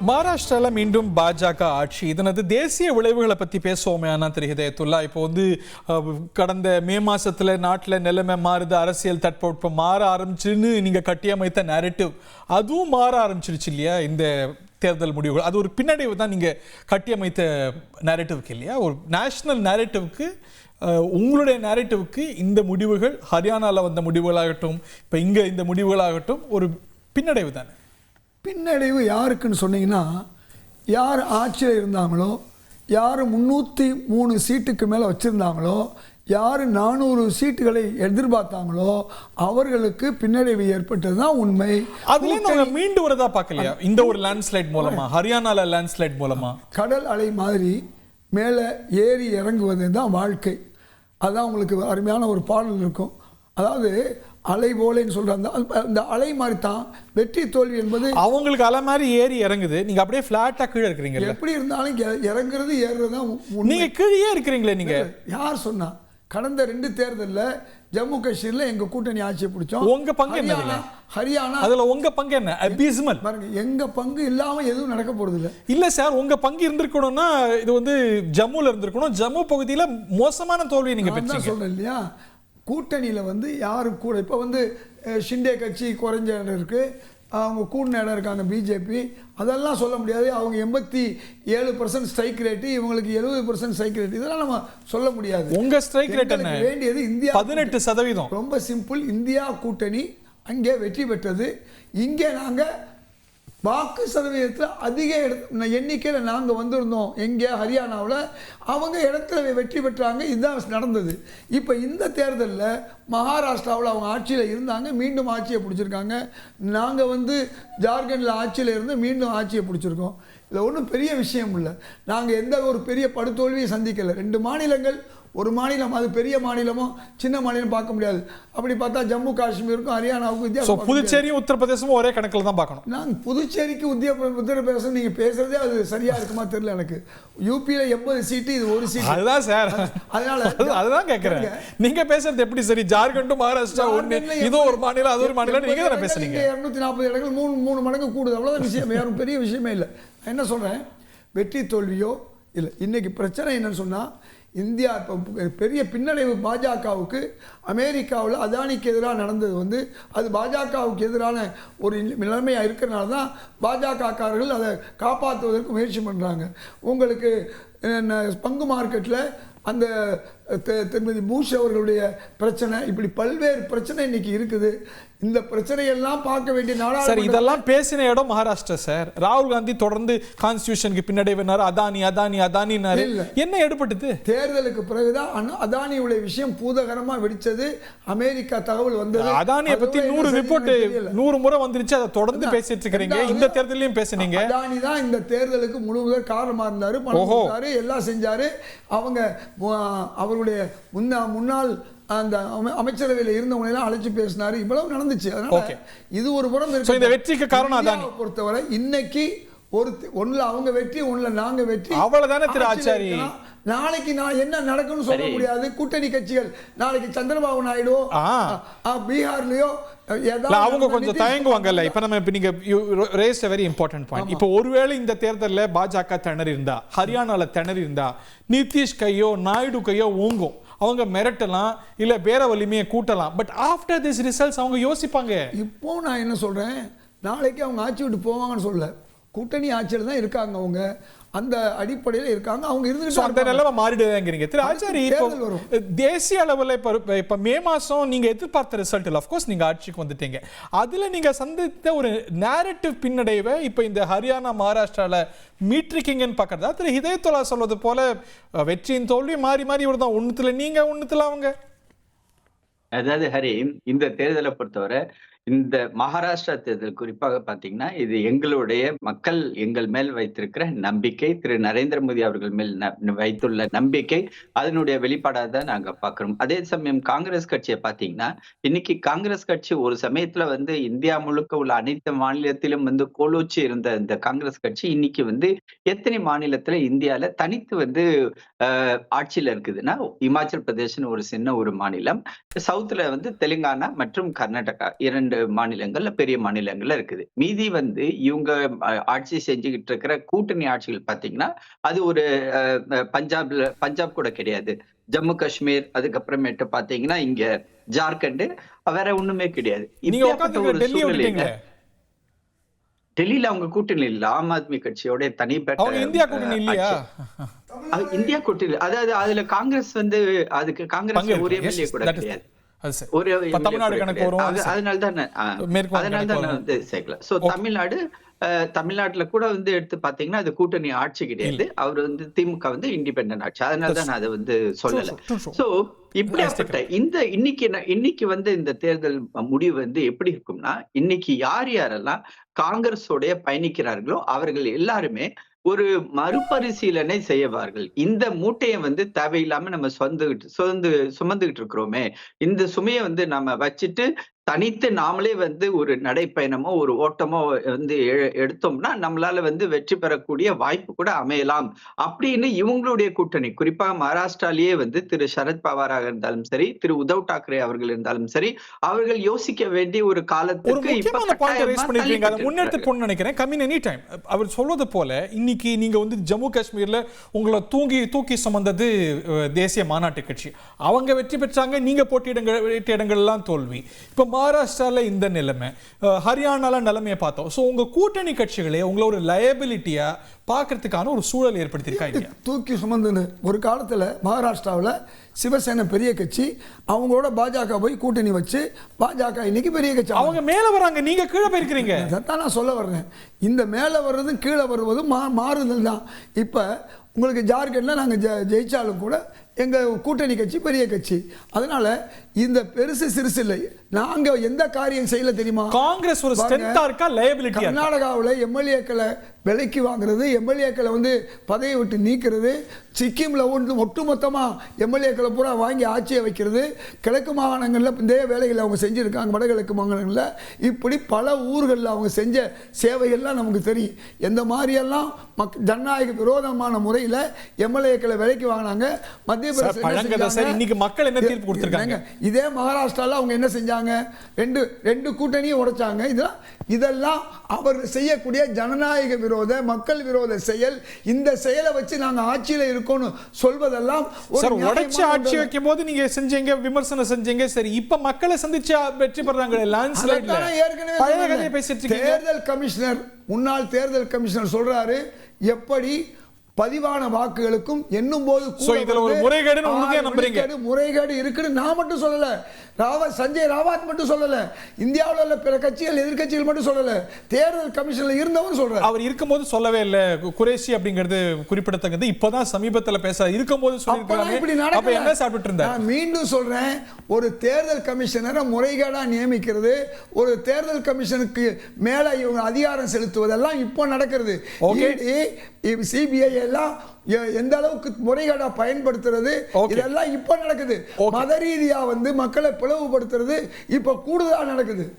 மகாராஷ்டிரால மீண்டும் பாஜக ஆட்சி. இதனது தேசிய விளைவுகளை பத்தி பேசுவோமே. ஆனா திரு ஹிதாயத்துல்லா, இப்போ கடந்த மே மாசத்துல நாட்டில் நிலைமை மாறுது, அரசியல் தட்பவெப்பம் மாற ஆரம்பிச்சுன்னு நீங்க கட்டியமைத்த நேரட்டிவ் அதுவும் மாற ஆரம்பிச்சிருச்சு இல்லையா? இந்த தேர்தல் முடிவுகள் அது ஒரு பின்னடைவு தான் நீங்க கட்டியமைத்த நேரட்டிவ்க்கு இல்லையா? ஒரு நேஷனல் நேரட்டிவ்க்கு, உங்களுடைய நேரட்டிவ்க்கு இந்த முடிவுகள், ஹரியானாவில் வந்த முடிவுகளாகட்டும், இப்போ இங்கே இந்த முடிவுகளாகட்டும், ஒரு பின்னடைவு தானே? பின்னடைவு யாருக்குன்னு சொன்னீங்கன்னா, யார் ஆட்சியில் இருந்தாங்களோ, யார் 303 சீட்டுக்கு மேலே வச்சுருந்தாங்களோ, யார் 400 சீட்டுகளை எதிர்பார்த்தாங்களோ அவர்களுக்கு பின்னடைவு ஏற்பட்டது தான் உண்மை. அதுல மீண்டு வரதா பார்க்கலையா இந்த ஒரு லேண்ட்ஸ்லைட் மூலமா? ஹரியானால லேண்ட்ஸ்லைட் மூலமா கடல் அலை மாதிரி மேலே ஏறி இறங்குவது தான் வாழ்க்கை. அதான் உங்களுக்கு அருமையான ஒரு பாடல் இருக்கும். அதாவது அலை போலேன்னு சொல்றாங்க. அந்த அலை மாதிரி தான் வெற்றி தோல்வி என்பது. அவங்களுக்கு அலை மாதிரி ஏறி இறங்குது, நீங்க அப்படியே ஃபிளாட்டா கீழே இருக்கிறீங்க. எப்படி இருந்தாலும் இறங்குறது ஏறுறது தான். நீங்க கீழே இருக்கிறீங்களே. நீங்க யார் சொன்னா? கடந்த 2 தேர்தலில் ஜம்மு காஷ்மீர்ல எங்க கூட்டணி ஆட்சியை பிடிச்சோம். உங்க பங்கு என்ன? ஹரியானா அதுல உங்க பங்கு என்ன? அபிஸ்மல். பாருங்க, எங்க பங்கு இல்லாம எதுவும் நடக்க போறது இல்ல. இல்ல சார், உங்க பங்கு இருந்திருக்கணும்னா இது ஜம்முல இருந்திருக்கணும். ஜம்மு பகுதியில மோசமான தோல்வியை நீங்க பெற்றீங்க. சொல்றேன் இல்லையா? கூட்டணியில் யாரு கூட இப்போ ஷிண்டே கட்சி குறைஞ்ச இடம் இருக்கு, அவங்க கூடின இடம் இருக்காங்க பிஜேபி. அதெல்லாம் சொல்ல முடியாது. அவங்க 87% ஸ்ட்ரைக் ரேட்டு, இவங்களுக்கு 70% ஸ்ட்ரைக் ரேட். இதெல்லாம் நம்ம சொல்ல முடியாது. உங்க ஸ்ட்ரைக் ரேட் என்ன? வேண்டியது இந்தியா 18%. ரொம்ப சிம்பிள். இந்தியா கூட்டணி அங்கே வெற்றி பெற்றது. இங்கே நாங்கள் வாக்கு சதவீதத்தில் அதிக எண்ணிக்கையில் நாங்கள் வந்திருந்தோம். எங்கே? ஹரியானாவில். அவங்க இடத்துல வெற்றி பெற்றாங்க. இதுதான் நடந்தது. இப்போ இந்த தேர்தலில் மகாராஷ்டிராவில் அவங்க ஆட்சியில் இருந்தாங்க, மீண்டும் ஆட்சியை பிடிச்சிருக்காங்க. நாங்கள் ஜார்க்கண்டில் ஆட்சியில் இருந்து மீண்டும் ஆட்சியை பிடிச்சிருக்கோம். இதில் ஒன்றும் பெரிய விஷயம் இல்லை. நாங்கள் எந்த ஒரு பெரிய படுதோல்வியை சந்திக்கலை. 2 மாநிலங்கள், ஒரு மாநிலம், அது பெரிய மாநிலமோ சின்ன மாநிலம் பார்க்க முடியாது. அப்படி பார்த்தா ஜம்மு காஷ்மீருக்கும் ஹரியானாவுக்கும் வித்தியாசம். புதுச்சேரியும் உத்தரப்பிரதேசமும் ஒரே கணக்கில் தான் பார்க்கணும். நான் புதுச்சேரிக்கு உத்தரப்பிரதேசம் நீங்க பேசுறதே அது சரியா இருக்குமா தெரியல எனக்கு. யூபியில 80 சீட்டு, இது 1 சீட்டு. அதுதான் சார், அதனால அதுதான் கேட்கிறேன். நீங்க பேசுறது எப்படி சரி? ஜார்க்கண்டும் மகாராஷ்டிரா ஒண்ணு, இது ஒரு மாநிலம் அது ஒரு மாநிலம், நீங்க தானே பேசுறீங்க. 240 இடங்கள் 3 மடங்கு கூடுது. அவ்வளவுதான் விஷயம், யாரும் பெரிய விஷயமே இல்லை. என்ன சொல்றேன், வெற்றி தோல்வியோ இல்லை. இன்னைக்கு பிரச்சனை என்னன்னு சொன்னா, இந்தியா இப்போ பெரிய பின்னடைவு பாஜகவுக்கு. அமெரிக்காவில் அதானிக்கு எதிராக நடந்தது அது பாஜகவுக்கு எதிரான ஒரு நிலைமையாக இருக்கிறனால தான் பாஜகக்காரர்கள் அதை காப்பாற்றுவதற்கு முயற்சி பண்ணுறாங்க. உங்களுக்கு பங்கு மார்க்கெட்டில் அந்த திருமதி பூஷ் அவர்களுடைய பிரச்சனை, இப்படி பல்வேறு பிரச்சனை இன்னைக்கு இருக்குது. இந்த பிரச்சனையெல்லாம் பார்க்க வேண்டிய நாடா சார். இதெல்லாம் பேசின இடம் மகாராஷ்டிரா சார். ராகுல் காந்தி தொடர்ந்து கான்ஸ்டிடியூஷனுக்கு பின்னடைவினார், அதானி அதானி அதானினாரு. என்ன எடுபட்டது? தேர்தலுக்கு பிறகுதான் அதானியுடைய விஷயம் பூதகரமா வெடிச்சது. அமெரிக்கா தகவல் வந்தது. அதானியை பத்தி 100 ரிப்போர்ட் 100 முறை வந்துருச்சு. அதை தொடர்ந்து பேசிட்டு இருக்கிறீங்க. இந்த தேர்தலையும் பேசுனீங்க. அதானி தான் இந்த தேர்தலுக்கு முழுவதும் காரணமா இருந்தாரு. பணம் கொடுத்தாரு, எல்லாம் செஞ்சாரு. அவங்க அவருடைய முன்னாள் அந்த அமைச்சரவையில் இருந்தவங்க எல்லாம் அழைச்சு பேசினாரு. இவ்வளவு நடந்துச்சு. அதனால இது ஒரு புறம் இருக்கு. இந்த வெற்றிக்கு காரணம் அதானி பொறுத்தவரை இன்னைக்கு ஒண்ணுல அவங்க வெற்றி, ஒண்ணுல நாங்க வெற்றி. அவ்வளவுதானே திரு ஆச்சாரி. நாளைக்கு என்ன நடக்கும்னு சொல்ல முடியாது. கூட்டணி கட்சிகள் நாளைக்கு சந்திரபாபு நாயுடு பீகார்லயோ அவங்க கொஞ்சம் தயங்குவாங்கல்ல. இப்ப நம்ம நீங்க race a very important point. இப்போ ஒருவேளை இந்த தேர்தலில் பாஜக திணறி இருந்தா, ஹரியானால திணறி இருந்தா, நிதிஷ் கையோ நாயுடு கையோ ஓங்கும். அவங்க மிரட்டலாம், இல்ல பேர வலிமையை கூட்டலாம். பட் ஆஃப்டர் திஸ் ரிசல்ட்ஸ் அவங்க யோசிப்பாங்க. இப்போ நான் என்ன சொல்றேன், நாளைக்கு அவங்க ஆட்சி விட்டு போவாங்கன்னு சொல்ல, கூட்டணி ஆட்சியில் தான் இருக்காங்க. அவங்க அந்த அடிப்படையில் இருக்காங்க. அவங்க இருந்துட்டு அந்த நிலைமை மாறிடுங்கிறீங்க திரு ஆச்சாரி. தேசிய அளவில் இப்ப மே மாசம் நீங்க எதிர்பார்த்த ரிசல்ட் இல்லை. அஃப்கோர்ஸ் நீங்க ஆட்சிக்கு வந்துட்டீங்க. அதுல நீங்க சந்தித்த ஒரு நேரட்டிவ் பின்னடைவை இப்ப இந்த ஹரியானா மகாராஷ்டிரால மீட்ரிக்கிங்கன்னு பார்க்கறதா? திரு ஹிதாயத்துல்லா சொல்வது போல வெற்றியின் தோல்வி மாறி மாறி வருதான். ஒண்ணுத்துல நீங்க, ஒண்ணுத்துல அவங்க. அதாவது ஹரி, இந்த தேர்தலை பொறுத்தவரை, இந்த மகாராஷ்டிரா தேர்தல் குறிப்பாக பாத்தீங்கன்னா, இது எங்களுடைய மக்கள் எங்கள் மேல் வைத்திருக்கிற நம்பிக்கை, திரு நரேந்திர மோடி அவர்கள் மேல் வைத்துள்ள நம்பிக்கை, அதனுடைய வெளிப்பாடாக தான் நாங்க பாக்குறோம். அதே சமயம் காங்கிரஸ் கட்சியை பாத்தீங்கன்னா, இன்னைக்கு காங்கிரஸ் கட்சி ஒரு சமயத்துல இந்தியா முழுக்க உள்ள அனைத்து மாநிலத்திலும் கோலோச்சி இருந்த இந்த காங்கிரஸ் கட்சி இன்னைக்கு எத்தனை மாநிலத்துல இந்தியால தனித்து ஆட்சியில இருக்குதுன்னா, இமாச்சல் பிரதேசன் ஒரு சின்ன ஒரு மாநிலம், சவுத்துல தெலுங்கானா மற்றும் கர்நாடகா 2 2 மாநிலங்கள்ல பெரிய மாநிலங்கள்ல இருக்குது. மீதி வந்து இவங்க ஆட்சி செஞ்சுக்கிட்டு இருக்கிற கூட்டணி ஆட்சிகள் பாத்தீங்கன்னா அது ஒரு பஞ்சாப் கூட கிடையாது, ஜம்மு காஷ்மீர், அதுக்கப்புறமேட்டு பாத்தீங்கன்னா இங்க ஜார்க்கண்ட், வேற ஒண்ணுமே கிடையாது. இப்படிப்பட்ட ஒரு சூழ்நிலையில டெல்லியில அவங்க கூட்டணி இல்ல, ஆம் ஆத்மி கட்சியோட தனிப்பட்ட இந்தியா கூட்டணி இல்லையா? இந்தியா கூட்டணி, அதாவது அதுல காங்கிரஸ் வந்து அதுக்கு காங்கிரஸ் ஒரு எம்எல்ஏ கூட கிடையாது, ஒரு அதனால்தான் வந்து சேர்க்கல. சோ தமிழ்நாட்டுல கூட வந்து எடுத்து பாத்தீங்கன்னா அது கூட்டணி ஆட்சி கிடையாது, அவர் வந்து திமுக வந்து இண்டிபெண்டன்ட் ஆட்சி, அதனாலதான் நான் அதை வந்து சொல்லல. சோ இப்படியாப்பட்ட இன்னைக்கு வந்து இந்த தேர்தல் முடிவு வந்து எப்படி இருக்கும்னா, இன்னைக்கு யாரெல்லாம் காங்கிரஸோடைய பயணிக்கிறார்களோ அவர்கள் எல்லாருமே ஒரு மறுபரிசீலனை செய்வார்கள். இந்த மூட்டையை வந்து தேவையில்லாம நம்ம சுமந்துகிட்டு இருக்கிறோமே, இந்த சுமையை வந்து நம்ம வச்சுட்டு தனித்து நாமளே வந்து ஒரு நடைப்பயணமோ ஒரு ஓட்டமோ வந்து எடுத்தோம்னா நம்மளால வந்து வெற்றி பெறக்கூடிய வாய்ப்பு கூட அமையலாம் அப்படின்னு இவங்களுடைய கூட்டணி, குறிப்பா மகாராஷ்டிராலேயே வந்து திரு சரத் பவாராக இருந்தாலும் சரி, திரு உத்தவ் டாக்கரே அவர்கள் இருந்தாலும் சரி, அவர்கள் யோசிக்க வேண்டிய ஒரு காலத்துக்கு நினைக்கிறேன். கமிங் எனி டைம் அவர் சொல்வது போல இன்னைக்கு நீங்க வந்து ஜம்மு காஷ்மீர்ல உங்களை தூக்கி சுமந்தது தேசிய மாநாட்டு கட்சி, அவங்க வெற்றி பெற்றாங்க, நீங்க போட்டியிட்ட இடங்கள் எல்லாம் தோல்வி. இப்ப மகாராஷ்டிரால இந்த நிலைமை, ஹரியானால நிலைமையை பார்த்தோம். சோ உங்க கூட்டணி கட்சிகளே உங்களை ஒரு லயபிலிட்டியா பார்க்கறதுக்கான ஒரு சூழல் ஏற்படுத்தியிருக்காங்க. தூக்கி சுமந்துன்னு ஒரு காலத்துல மகாராஷ்டிராவில் சிவசேனை பெரிய கட்சி, அவங்களோட பாஜக போய் கூட்டணி வச்சு பாஜக இன்னைக்கு பெரிய கட்சி, அவங்க மேல வராங்க, நீங்க கீழே போயிருக்கிறீங்க. அதான் நான் சொல்ல வர்றேன், இந்த மேல வர்றதும் கீழே வருவதும் மாறுதல் தான். இப்ப உங்களுக்கு ஜார்க்கண்ட்ல நாங்க ஜெயிச்சாலும் கூட எங்க கூட்டணி கட்சி பெரிய கட்சி, அதனால இந்த பெருசு சிறுசு இல்லை. நாங்க எந்த காரியம் செய்யல தெரியுமா? காங்கிரஸ் ஒரு ஸ்ட்ரெngthா இருக்கா, லயபிலிட்டி? கர்நாடகாவில் எம்எல்ஏக்களை விலைக்கு வாங்குறது, எம்எல்ஏக்களை வந்து பதவியை விட்டு நீக்கிறது, சிக்கிம்ல ஒட்டுமொத்தமா எம்எல்ஏக்களை பூரா வாங்கி ஆட்சியை வைக்கிறது, கிழக்கு மாகாணங்களில் இதே வேலைகளை அவங்க செஞ்சிருக்காங்க, வடகிழக்கு மாகாணங்களில் இப்படி பல ஊர்களில் அவங்க செஞ்ச சேவைகள்லாம் நமக்கு தெரியும். எந்த மாதிரியெல்லாம் ஜனநாயக விரோதமான முறையில் எம்எல்ஏக்களை விலைக்கு வாங்கினாங்க. மத்திய மக்கள் என்ன தீர்ப்பு கொடுத்திருக்காங்க? இதே மகாராஷ்டிரால அவங்க என்ன செஞ்சாங்க? ரெண்டு கூட்டணியும் உடைச்சாங்க. இதெல்லாம் அவர் செய்யக்கூடிய ஜனநாயக விரோத மக்கள் விரோத செயல். இந்த செயலை வச்சு நாங்க ஆட்சியில இருக்கோம்னு சொல்வதெல்லாம் உடைச்சு ஆட்சி வைக்கும் போது நீங்க செஞ்சீங்க, விமர்சனம் செஞ்சீங்க, சரி. இப்ப மக்களை சந்திச்சு வெற்றி பெறாங்க. தேர்தல் கமிஷனர், முன்னாள் தேர்தல் கமிஷனர் சொல்றாரு, எப்படி பதிவான வாக்குகளுக்கும் எண்ணும் போது முறைகேடு இருக்குன்னு நான் மட்டும் சொல்லல, சஞ்சய் ராவத் மட்டும் சொல்லல, இந்தியாவில் உள்ள பிற கட்சிகள் எதிர்கட்சிகள் மட்டும் சொல்லல, தேர்தல் கமிஷன்ல இருந்தவன் சொல்ற. அவர் இருக்கும்போது சொல்லவே இல்லை. குரேஷி அப்படிங்கிறது குறிப்பிடத்தக்கது. இப்பதான் சமீபத்தில் பேச இருக்கும்போது நான் மீண்டும் சொல்றேன், ஒரு தேர்தல் கமிஷனரை முறைகேடா நியமிக்கிறது, ஒரு தேர்தல் கமிஷனுக்கு மேல இவங்க அதிகாரம் செலுத்துவதெல்லாம் இப்போ நடக்கிறது. சிபிஐ எல்லாம் எந்த அளவுக்கு முறைகேடா பயன்படுத்துறது, இதெல்லாம் இப்ப நடக்குது. மத ரீதியா வந்து மக்களை பிளவுபடுத்துறது இப்ப கூடுதலா நடக்குது.